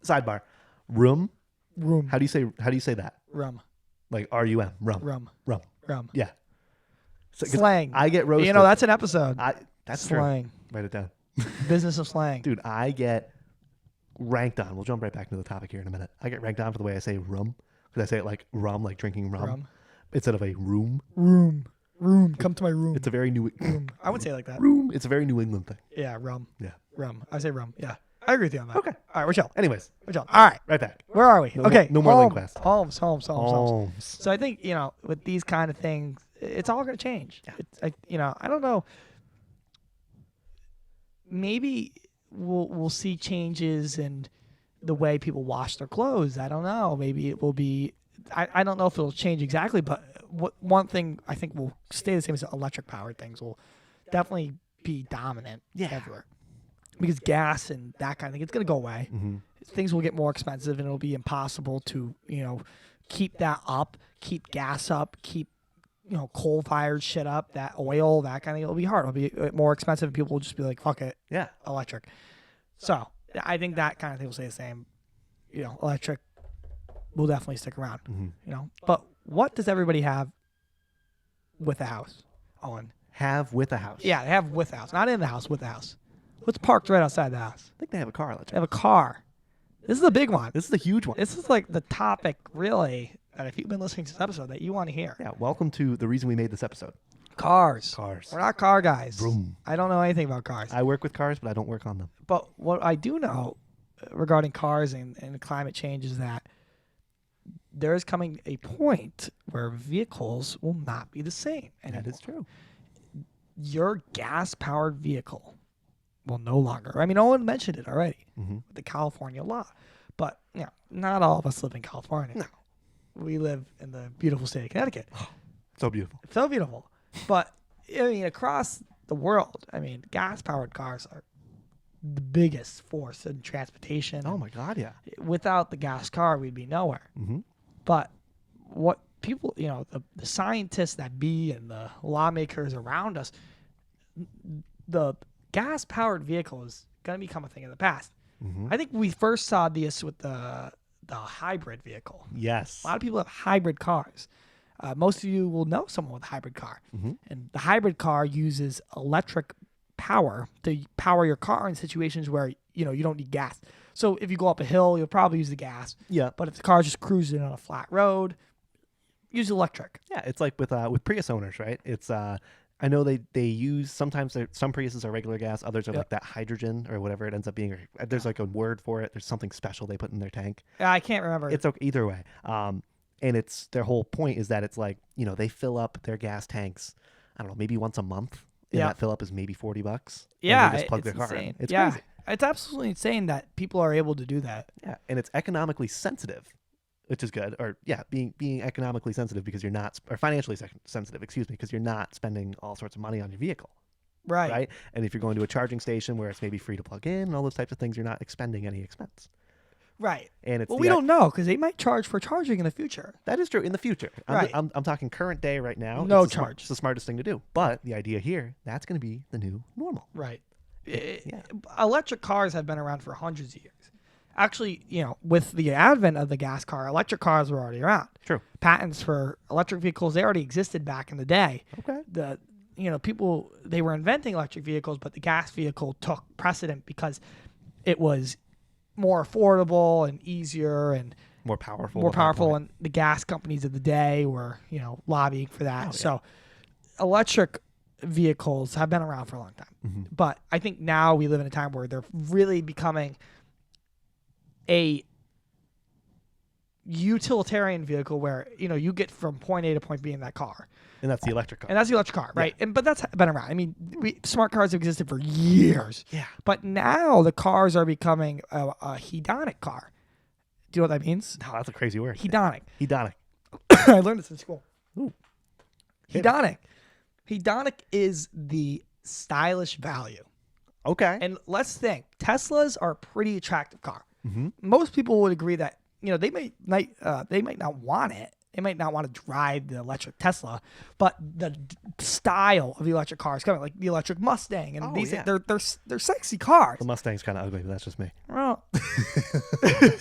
sidebar, room. Room. How do you say that? Rum. Like RUM. Rum. Rum. Rum. Rum. Yeah. So, 'cause Slang. I get roasted. That's an episode. That's Slang. true. Write it down. Business of slang. Dude, I get ranked on. We'll jump right back into the topic here in a minute. I get ranked on for the way I say rum, because I say it like rum, like drinking rum, instead of a room. Room. Come to my room. It's a very new Room. I would say it like that. room. It's a very New England thing. Yeah, rum. Yeah. Rum. I say rum. Yeah. I agree with you on that. Okay. All right, we're chill. Anyways, We're chill. All right. right back. Where are we? No Okay. more home, LinkQuest. Homes. So I think, with these kind of things, it's all going to change. Yeah. I don't know. Maybe we'll see changes in the way people wash their clothes. I don't know. Maybe it will be. I don't know if it'll change exactly, but one thing I think will stay the same is electric powered things will definitely be dominant everywhere. Because gas and that kind of thing, it's going to go away. Mm-hmm. Things will get more expensive, and it'll be impossible to, keep that up, keep gas up, keep, coal-fired shit up, that oil, that kind of thing. It'll be hard. It'll be more expensive, and people will just be like, fuck it, Yeah. electric. So I think that kind of thing will stay the same. Electric will definitely stick around. Mm-hmm. But what does everybody have with the house, Owen? Have with a house. Yeah, they have with the house. Not in the house, with the house. What's parked right outside the house? I think they have a car. They have a car. This is a big one. This is a huge one. This is like the topic, really, that if you've been listening to this episode, that you want to hear. Yeah. Welcome to the reason we made this episode. Cars. Cars. We're not car guys. Vroom. I don't know anything about cars. I work with cars, but I don't work on them. But what I do know regarding cars and climate change is that there is coming a point where vehicles will not be the same anymore. That is true. Your gas-powered vehicle will no longer. I mean, Owen mentioned it already Mm-hmm. with the California law. But, not all of us live in California. No. We live in the beautiful state of Connecticut. So beautiful. It's so beautiful. But, across the world, gas-powered cars are the biggest force in transportation. Oh, my God, yeah. Without the gas car, we'd be nowhere. Mm-hmm. But what people, the scientists that be and the lawmakers around us, the gas-powered vehicle is going to become a thing of the past. Mm-hmm. I think we first saw this with the hybrid vehicle. Yes. A lot of people have hybrid cars. Most of you will know someone with a hybrid car. Mm-hmm. And the hybrid car uses electric power to power your car in situations where, you don't need gas. So if you go up a hill, you'll probably use the gas. Yeah. But if the car's just cruising on a flat road, use electric. Yeah, it's like with Prius owners, right? It's I know they use sometimes some Priuses are regular gas, others are like that hydrogen or whatever it ends up being. Or, there's like a word for it. There's something special they put in their tank. I can't remember. It's okay either way. And it's their whole point is that it's like they fill up their gas tanks. I don't know, maybe once a month. And that fill up is maybe $40. Yeah, and they just plug their car in. It's crazy. It's absolutely insane that people are able to do that. Yeah, and it's economically sensitive, which is good. Or being economically sensitive because you're not, or financially sensitive, because you're not spending all sorts of money on your vehicle. Right. And if you're going to a charging station where it's maybe free to plug in and all those types of things, you're not expending any expense. Right. And it's we don't know because they might charge for charging in the future. That is true in the future. Right. I'm talking current day right now. No it's charge. It's the smartest thing to do. But the idea here, that's going to be the new normal. Right. Electric cars have been around for hundreds of years. Actually, with the advent of the gas car, electric cars were already around. True. Patents for electric vehicles, they already existed back in the day. Okay. People, they were inventing electric vehicles, but the gas vehicle took precedent because it was more affordable and easier and more powerful. And the gas companies of the day were, lobbying for that. Oh, yeah. So electric vehicles have been around for a long time. Mm-hmm. But I think now we live in a time where they're really becoming a utilitarian vehicle where, you get from point A to point B in that car. And that's the electric car. And that's the electric car, right? Yeah. But that's been around. I mean, smart cars have existed for years. Yeah. But now the cars are becoming a hedonic car. Do you know what that means? No, that's a crazy word. Hedonic. I learned this in school. Ooh. Hedonic. Hedonic is the stylish value. Okay. And let's think. Teslas are a pretty attractive car. Mm-hmm. Most people would agree that, they might not want it. They might not want to drive the electric Tesla, but the style of the electric car is coming, like the electric Mustang, and they're sexy cars. The Mustang's kind of ugly, but that's just me. Well,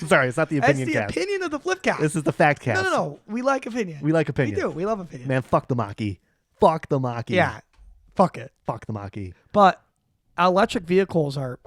sorry, it's not the opinion that's the cast. opinion of the FlipCast. This is the fact cast. No. We like opinion. We like opinion. We do. We love opinion. Man, fuck the Mach-E. Fuck the Mach-E. Yeah, fuck it. Fuck the Mach-E. But electric vehicles are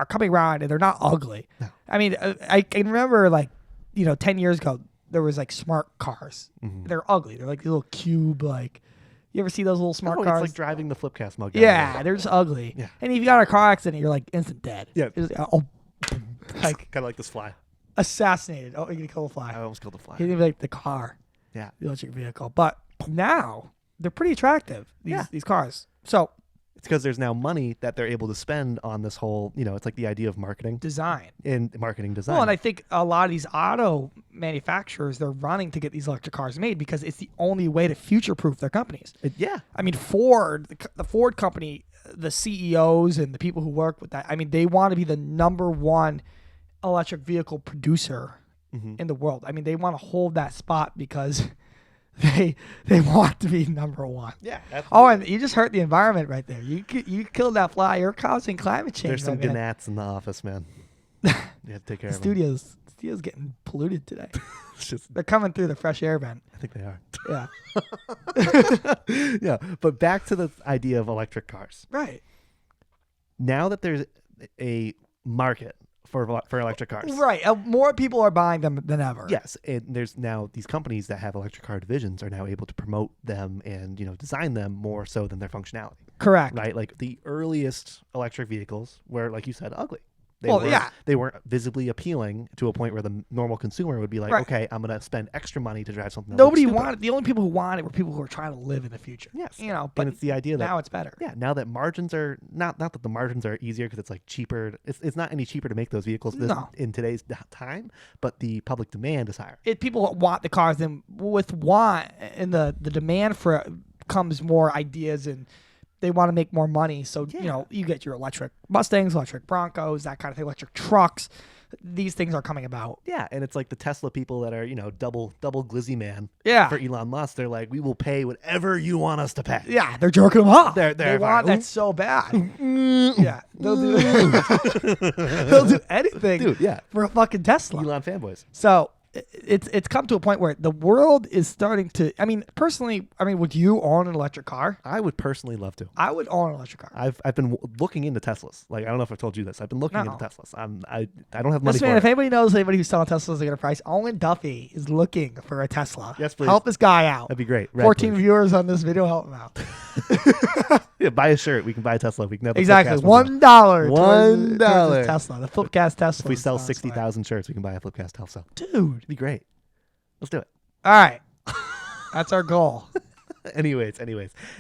coming around, and they're not ugly. No. I mean, I can remember 10 years ago. There was smart cars. Mm-hmm. They're ugly. They're like little cube. You ever see those little smart cars? It's like driving the FlipCast mug. Yeah, they're just ugly. Yeah. And if you got a car accident, you're instant dead. Yeah. Kind of like this fly. Assassinated. Oh, you're gonna kill the fly. I almost killed the fly. He didn't like the car. Yeah. The electric vehicle. But now they're pretty attractive. These cars. So it's because there's now money that they're able to spend on this whole, it's like the idea of marketing. Design. And marketing design. Well, and I think a lot of these auto manufacturers, they're running to get these electric cars made because it's the only way to future-proof their companies. Yeah. I mean, Ford, the Ford company, the CEOs and the people who work with that, I mean, they want to be the number one electric vehicle producer in the world. I mean, they want to hold that spot because they want to be number one. Yeah. And you just hurt the environment right there. You killed that fly. You're causing climate change. There's some right, gnats in the office, man. You have to take care of them. Studio's getting polluted today. Just, They're coming through the fresh air vent. I think they are. Yeah. Yeah. But back to the idea of electric cars. Right. Now that there's a market for electric cars. Right. More people are buying them than ever. Yes. And there's now these companies that have electric car divisions are now able to promote them and, design them more so than their functionality. Correct. Right? Like the earliest electric vehicles were, like you said, ugly. They weren't visibly appealing to a point where the normal consumer would be like, okay, I'm going to spend extra money to drive something. Nobody wanted. The only people who wanted were people who were trying to live in the future. Yes. But and it's the idea that now it's better. Yeah. Now that margins are not that the margins are easier because it's cheaper. It's not any cheaper to make those vehicles in today's time, but the public demand is higher. People want the cars. Then with want and the demand for it comes more ideas and they want to make more money. So, you get your electric Mustangs, electric Broncos, that kind of thing, electric trucks. These things are coming about. Yeah. And it's like the Tesla people that are, double glizzy man for Elon Musk. They're like, we will pay whatever you want us to pay. Yeah. They're jerking them off. They want that so bad. Yeah. They'll do anything Dude, yeah. for a fucking Tesla. Elon fanboys. So it's come to a point where the world is starting to. I mean, personally, would you own an electric car? I would personally love to. I would own an electric car. I've been looking into Teslas. Like, I don't know if I've told you this. I've been looking into Teslas. I don't have money Listen, for man, if it. anybody knows anybody who's selling Teslas at a good price, Owen Duffy is looking for a Tesla. Yes, please. Help this guy out. That'd be great. 14 viewers on this video, help him out. Yeah, buy a shirt. We can buy a Tesla. We can have the Exactly. FlipCast one. $1. $1. Towards the Tesla. The FlipCast Tesla. If we sell 60,000 shirts, we can buy a FlipCast Tesla. Dude. It'd be great. Let's do it. All right. That's our goal. anyways,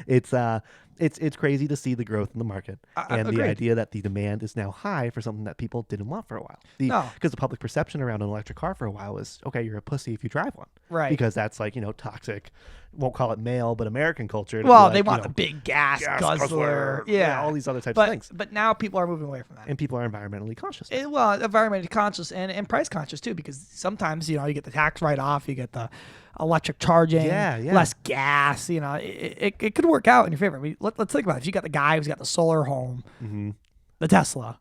it's crazy to see the growth in the market and agreed. the idea that the demand is now high for something that people didn't want for a while. Because the public perception around an electric car for a while was, okay, you're a pussy if you drive one. Right. Because that's like, toxic. Won't call it male, but American culture. Well, they want the big gas guzzler. Yeah. All these other types of things. But now people are moving away from that. And people are environmentally conscious. Environmentally conscious and price conscious too, because sometimes, you get the tax write-off, you get the electric charging, less gas, it could work out in your favor. I mean, let's think about it. If you got the guy who's got the solar home, the Tesla,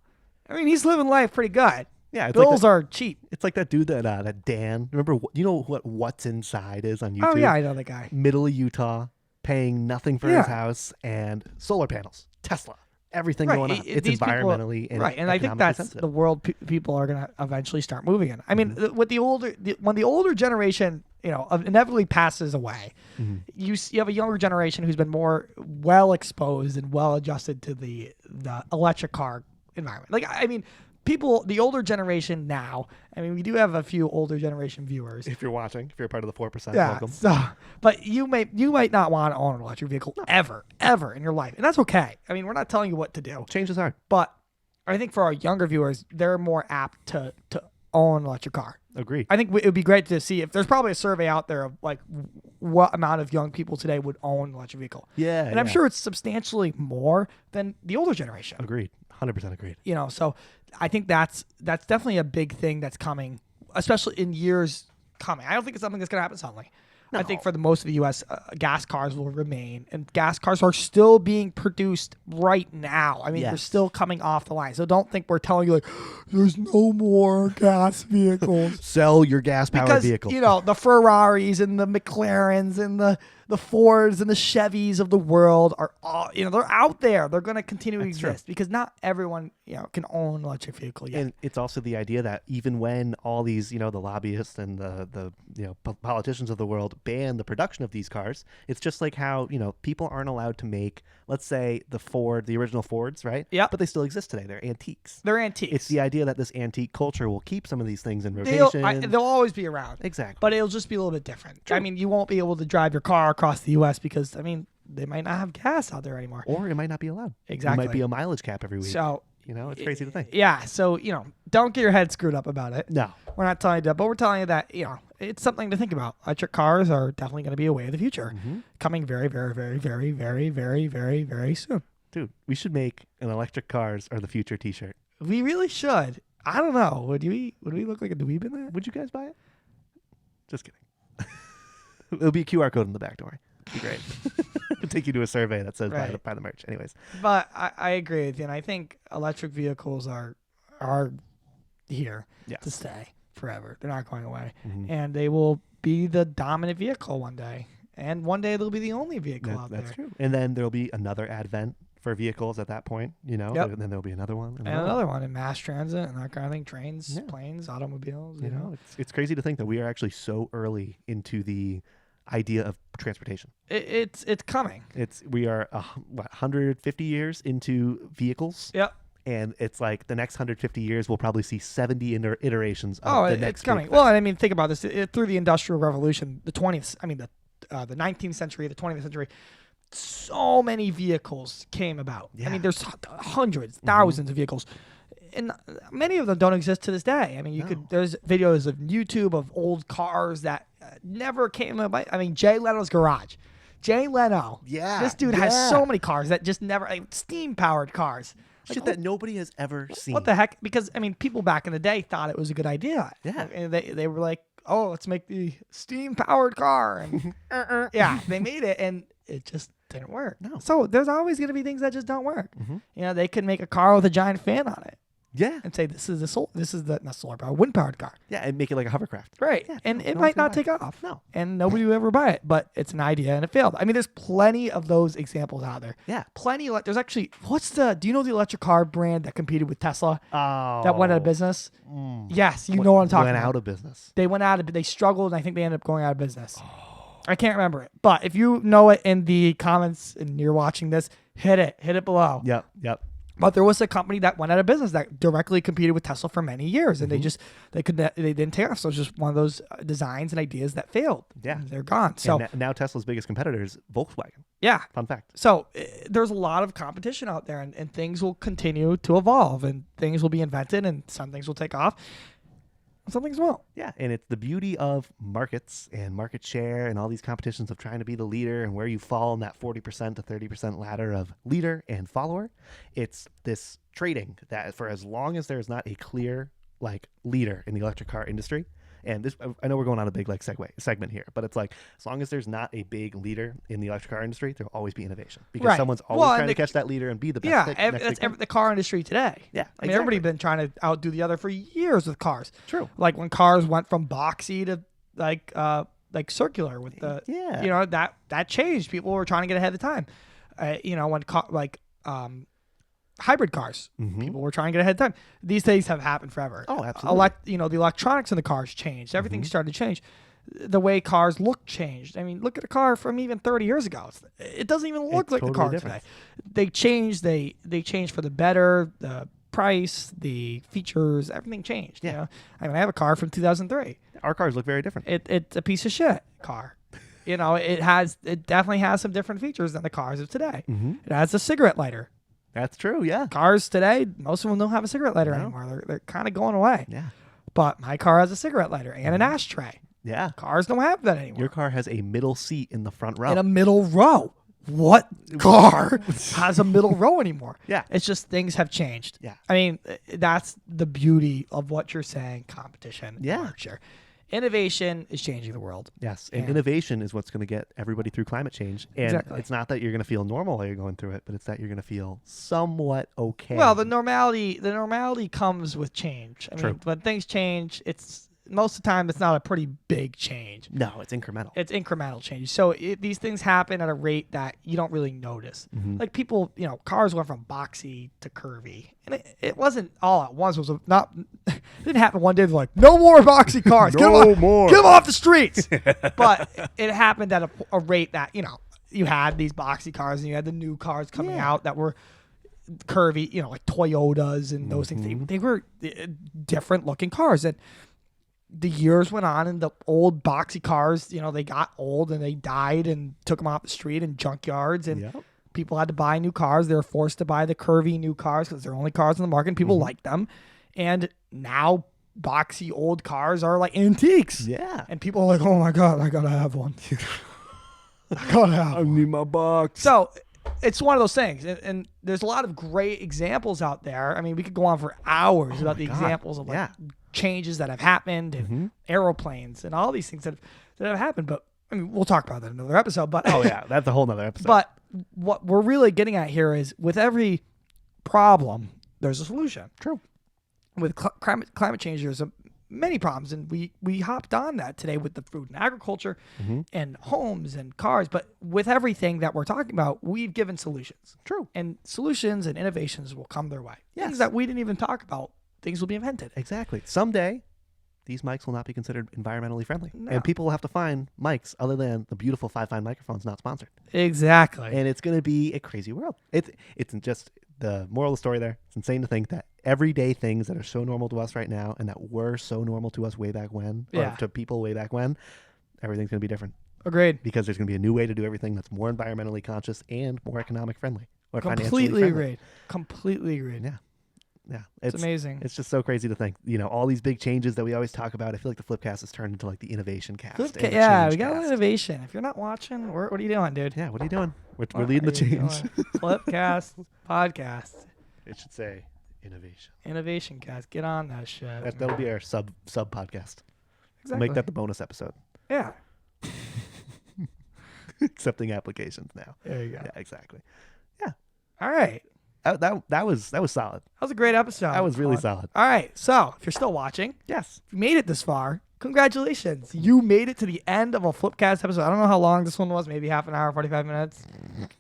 he's living life pretty good. Yeah, bills are cheap. It's like that dude that Dan. Remember, What's Inside is on YouTube? Oh yeah, I know that guy. Middle of Utah, paying nothing for his house and solar panels, Tesla, everything going on. It's environmentally and and I think that's sensitive. the world people are going to eventually start moving in. I mean, with when the older generation, inevitably passes away, you have a younger generation who's been more well exposed and well adjusted to the electric car environment. The older generation now, we do have a few older generation viewers. If you're watching, if you're part of the 4%, yeah, welcome. But you might not want to own an electric vehicle ever in your life. And that's okay. We're not telling you what to do. Change is hard. But I think for our younger viewers, they're more apt to own an electric car. Agreed. I think it would be great to see if there's probably a survey out there of what amount of young people today would own an electric vehicle. Yeah. And I'm sure it's substantially more than the older generation. Agreed. 100% agreed. So I think that's definitely a big thing that's coming, especially in years coming. I don't think it's something that's going to happen suddenly. No. I think for the most of the U.S., gas cars will remain, and gas cars are still being produced right now. They're still coming off the line. So don't think we're telling you there's no more gas vehicles. Sell your gas-powered vehicle. The Ferraris and the McLarens and the Fords and the Chevys of the world are all, they're out there. They're going to continue to exist because not everyone, can own an electric vehicle yet. And it's also the idea that even when all these, the lobbyists and the politicians of the world ban the production of these cars, it's just like how, people aren't allowed to make, let's say, the original Fords, right? Yeah. But they still exist today. They're antiques. It's the idea that this antique culture will keep some of these things in rotation. They'll always be around. Exactly. But it'll just be a little bit different. True. You won't be able to drive your car across the U.S. because, they might not have gas out there anymore. Or it might not be allowed. Exactly. It might be a mileage cap every week. So, it's crazy to think. Yeah. So, don't get your head screwed up about it. No. We're not telling you that, but we're telling you that, it's something to think about. Electric cars are definitely going to be a way of the future. Coming very, very, very, very, very, very, very, very soon. Dude, we should make an electric cars are the future t-shirt. We really should. I don't know. Would we look like a dweeb in that? Would you guys buy it? Just kidding. It'll be a QR code in the back, don't worry. It'll be great. It'll take you to a survey that says buy the merch. Anyways. But I agree with you, and I think electric vehicles are here to stay forever. They're not going away. And they will be the dominant vehicle one day. And one day they'll be the only vehicle out there. That's true. And then there'll be another advent for vehicles at that point, Yep. And then there'll be another one. And another one in mass transit and that kind of thing. Trains, planes, automobiles. You know? It's crazy to think that we are actually so early into the idea of transportation. It's coming. We are 150 years into vehicles. Yep. And it's like the next 150 years, we'll probably see 70 iterations of the next. It's coming. Well, think about this. Through the Industrial Revolution, the 19th century, the 20th century, so many vehicles came about. Yeah. There's hundreds, thousands of vehicles. And many of them don't exist to this day. There's videos of YouTube of old cars that never came about. Jay Leno's garage. Jay Leno. Yeah. This dude has so many cars that just never, steam-powered cars. Shit that nobody has ever seen. What the heck? Because, people back in the day thought it was a good idea. Yeah. And they were like, oh, let's make the steam-powered car. And yeah, they made it, and it just didn't work. No. So there's always going to be things that just don't work. They could make a car with a giant fan on it. Yeah. and say this is the not solar power, wind powered car. Yeah, and make it like a hovercraft. Right. Yeah, And no it one's might gonna not buy take it. off. No. And nobody will ever buy it, but it's an idea and it failed. I mean, there's plenty of those examples out there. Yeah. Plenty. There's actually, do you know the electric car brand that competed with Tesla Oh. that went out of business? Yes, you know what I'm talking Went about. out of business. They went out of, they struggled, and I think they ended up going out of business. I can't remember it. But if you know it in the comments and you're watching this, hit it below. Yep. But there was a company that went out of business that directly competed with Tesla for many years, and they didn't take off. So it's just one of those designs and ideas that failed. Yeah. And they're gone. So And now Tesla's biggest competitor is Volkswagen. yeah. Fun fact. So there's a lot of competition out there, and things will continue to evolve, and things will be invented, and some things will take off, and some things won't. Yeah, and it's the beauty of markets and market share and all these competitions of trying to be the leader and where you fall in that 40% to 30% ladder of leader and follower. It's this trading that for as long as there's not a clear like leader in the electric car industry, and this, I know we're going on a big like segment here, but it's like as long as there's not a big leader in the electric car industry, there'll always be innovation because Right. someone's always Well, and trying to catch that leader and be the best. Yeah, next that's big thing. the car industry today. Yeah, I mean, everybody's been trying to outdo the other for years with cars. True. Like when cars went from boxy to like circular with the Yeah. you know that changed. People were trying to get ahead of the time. When hybrid cars, people were trying to get ahead of time. These things have happened forever. Oh, absolutely. The electronics in the cars changed. Everything started to change. The way cars look changed. I mean, look at a car from even 30 years ago. It doesn't even look It's like the totally car different. today. They changed. They changed for the better. The price, the features, everything changed. Yeah. You know? I mean, I have a car from 2003. Our cars look very different. It's a piece of shit car. It definitely has some different features than the cars of today. It has a cigarette lighter. That's true. Yeah. Cars today, most of them don't have a cigarette lighter No. anymore. They're kind of going away. Yeah. But my car has a cigarette lighter and an ashtray. Yeah. Cars don't have that anymore. Your car has a middle seat in the front row. In a middle row. What car has a middle row anymore? Yeah. It's just things have changed. Yeah. I mean, that's the beauty of what you're saying, competition. Yeah. Market. Innovation is changing the world. Yes, and Yeah. innovation is what's going to get everybody through climate change. And Exactly. it's not that you're going to feel normal while you're going through it, but it's that you're going to feel somewhat okay. Well, the normality comes with change. I mean, True. when things change, most of the time it's not a pretty big change. No, it's incremental. It's incremental change. So these things happen at a rate that you don't really notice. Like people, cars went from boxy to curvy, and it wasn't all at once. It didn't happen one day. They're like, no more boxy cars. No more. Get them off the streets. But it happened at a rate that you had these boxy cars and you had the new cars coming Yeah. out that were curvy, like Toyotas and those things. They were different looking cars, and the years went on, and the old boxy cars, they got old and they died and took them off the street in junkyards, and Yep. people had to buy new cars. They were forced to buy the curvy new cars because they're only cars on the market and people like them. And now boxy old cars are like antiques. Yeah. And people are like, oh my God, I gotta have one. I gotta have one. need my box. So it's one of those things. And there's a lot of great examples out there. I mean, we could go on for hours about the God. examples of Yeah. changes that have happened and aeroplanes and all these things that have happened. But I mean, we'll talk about that in another episode. But Oh, yeah. That's a whole nother episode. but what we're really getting at here is with every problem, there's a solution. True. With climate change, there's many problems, and we hopped on that today with the food and agriculture and homes and cars. But with everything that we're talking about, we've given solutions. True. And solutions and innovations will come their way. Yes. Things that we didn't even talk about, things will be invented. Exactly. Someday, these mics will not be considered environmentally friendly. No. And people will have to find mics other than the beautiful 5 Fine microphones not sponsored. Exactly. And it's going to be a crazy world. It's just the moral of the story there. It's insane to think that everyday things that are so normal to us right now and that were so normal to us way back when, or Yeah. to people way back when, everything's going to be different Agreed. because there's going to be a new way to do everything that's more environmentally conscious and more economic friendly or financially Completely friendly. agreed. Completely agreed. Yeah. Yeah. It's amazing. It's just so crazy to think, all these big changes that we always talk about. I feel like the FlipCast has turned into like the innovation cast. and the Yeah, change we got a little cast. innovation. If you're not watching, what are you doing, dude? Yeah, what are you doing? We're What leading the are you change. doing? Flipcast podcast. It should say innovation. Innovation cast. Get on that shit. That'll be our sub podcast. We'll Exactly. make that the bonus episode. Yeah. Accepting applications now. There you go. Yeah, exactly. All right. that was solid. That was a great episode. That was really Owen. solid. All right. So if you're still watching, Yes. if you made it this far, congratulations. You made it to the end of a FlipCast episode. I don't know how long this one was. Maybe half an hour, 45 minutes.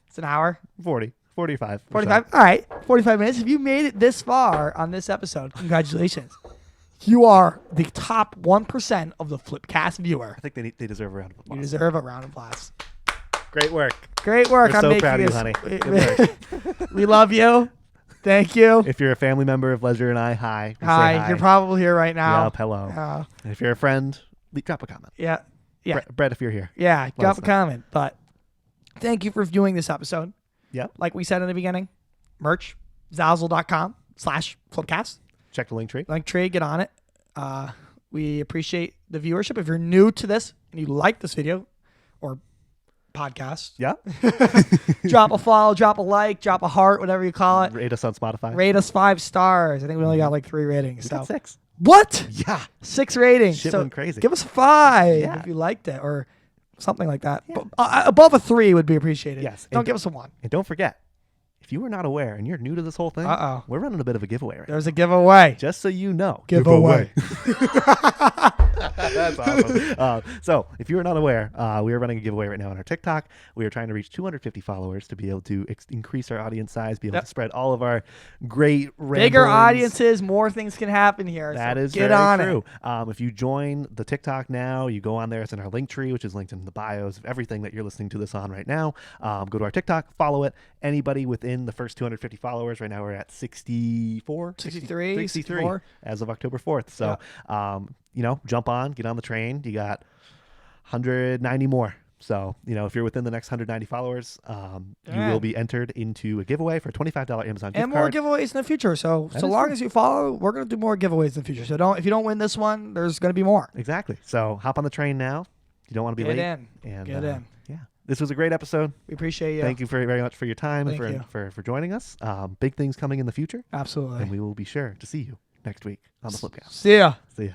It's an hour. 40, 45. 45. All right. 45 minutes. If you made it this far on this episode, congratulations. You are the top 1% of the FlipCast viewer. I think they deserve a round of applause. You deserve a round of applause. Great work. Great work. We're on so making proud of you, this. honey. Good work. We love you. Thank you. If you're a family member of Ledger and I, hi. We say Hi. You're probably here right now. Yep, hello. And if you're a friend, drop a comment. Yeah. Yeah. Brett, if you're here. Yeah. Drop us a know. comment. But thank you for viewing this episode. Yep. Like we said in the beginning, merch, zazzle.com/flipcast. Check the link tree. Link tree, get on it. We appreciate the viewership. If you're new to this and you like this video or podcast, Yeah. drop a follow, drop a like, drop a heart, whatever you call it. Rate us on Spotify. Rate us 5 stars. I think we only got like 3 ratings. We So got 6. what? Yeah. 6 ratings. Shit So went crazy. give us a 5 Yeah. if you liked it or something like that. Yeah. But, above a 3 would be appreciated. Yes. Don't And give us a 1. And don't forget, if you were not aware and you're new to this whole thing, Uh-oh. we're running a bit of a giveaway right now. There's a giveaway. Just so you know. Giveaway. That's awesome. So, if you are not aware, we are running a giveaway right now on our TikTok. We are trying to reach 250 followers to be able to increase our audience size, be able Yep. to spread all of our great Bigger ramblings. audiences, more things can happen here. That so is get very on true. it. If you join the TikTok now, you go on there. It's in our link tree, which is linked in the bios of everything that you're listening to this on right now. Go to our TikTok, follow it. Anybody within the first 250 followers, right now we're at 64, 63, 63 64. as of October 4th. So, jump on, get on the train. You got 190 more. So, if you're within the next 190 followers, you will be entered into a giveaway for a $25 Amazon gift And more card. giveaways in the future. So That so is long true. as you follow, we're gonna do more giveaways in the future. So if you don't win this one, there's gonna be more. Exactly. So hop on the train now. You don't want to be Get late. in. And, Get in. Yeah. This was a great episode. We appreciate you. Thank you very much for your time Thank you. and for joining us. Big things coming in the future. Absolutely. And we will be sure to see you next week on the FlipCast. See ya. See ya.